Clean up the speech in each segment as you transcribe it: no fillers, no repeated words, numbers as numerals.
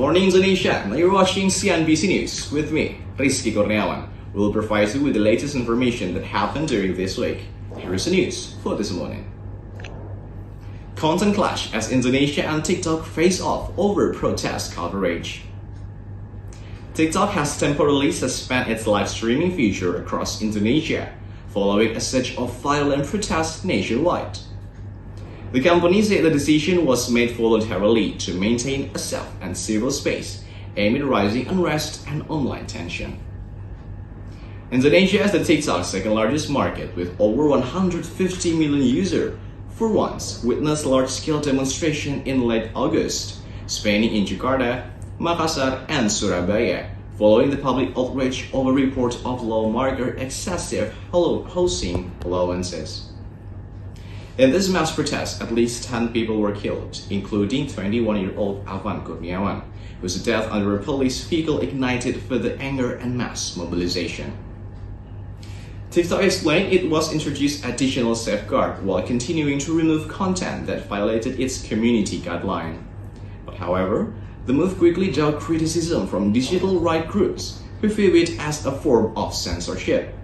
morning, Indonesia. Now you're watching CNBC News with me, Rizky Kurniawan. We'll provide you with the latest information that happened during this week. Here is the news for this morning. Content clash as Indonesia and TikTok face off over protest coverage. TikTok has temporarily suspended its live streaming feature across Indonesia, following a surge of violent protests nationwide. The company said the decision was made voluntarily to maintain a safe and civil space amid rising unrest and online tension. Indonesia is the TikTok's second largest market with over 150 million users, for once witnessed large-scale demonstration in late August, spanning in Jakarta, Makassar, and Surabaya, following the public outrage over reports of lawmaker excessive housing allowances. In this mass protest, at least 10 people were killed, including 21-year-old Kurniawan, whose death under a police vehicle ignited further anger and mass mobilization. TikTok explained it was introduced additional safeguard while continuing to remove content that violated its community guideline. But however, the move quickly drew criticism from digital right groups who view it as a form of censorship.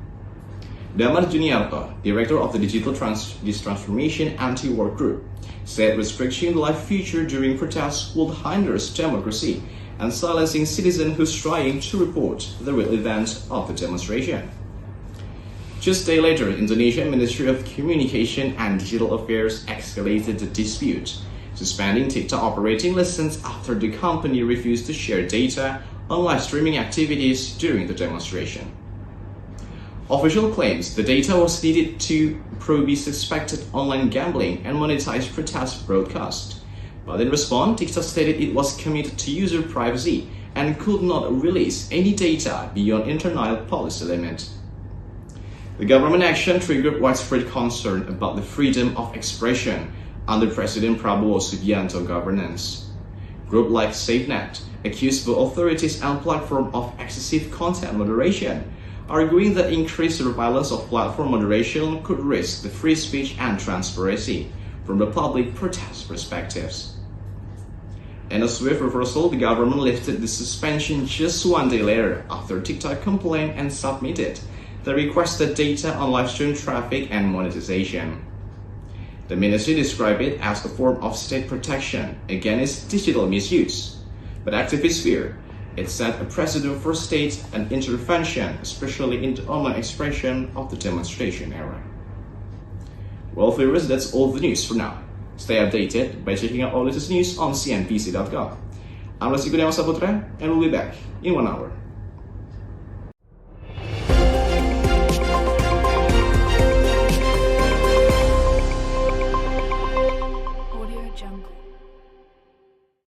Damar Juniarto, director of the Digital Transformation Anti-War Group, said restricting the live feature during protests would hinder democracy and silencing citizens who are trying to report the real events of the demonstration. Just a day later, Indonesia Ministry of Communication and Digital Affairs escalated the dispute, suspending TikTok operating license after the company refused to share data on live streaming activities during the demonstration. Official claims the data was needed to probe suspected online gambling and monetize protest broadcast. But in response, TikTok stated it was committed to user privacy and could not release any data beyond internal policy limits. The government action triggered widespread concern about the freedom of expression under President Prabowo Subianto governance. Groups like SafeNet accused both authorities and platforms of excessive content moderation, arguing that increased surveillance of platform moderation could risk the free speech and transparency from the public protest perspectives. In a swift reversal, the government lifted the suspension just one day later after TikTok complained and submitted the requested data on live stream traffic and monetization. The ministry described it as a form of state protection against digital misuse, but activists fear it set a precedent for state and intervention, especially in the online expression of the demonstration era. Well, viewers, that's all the news for now. Stay updated by checking out all latest news on cnbc.com. I'm Rizky Kurniawan, and we'll be back in 1 hour.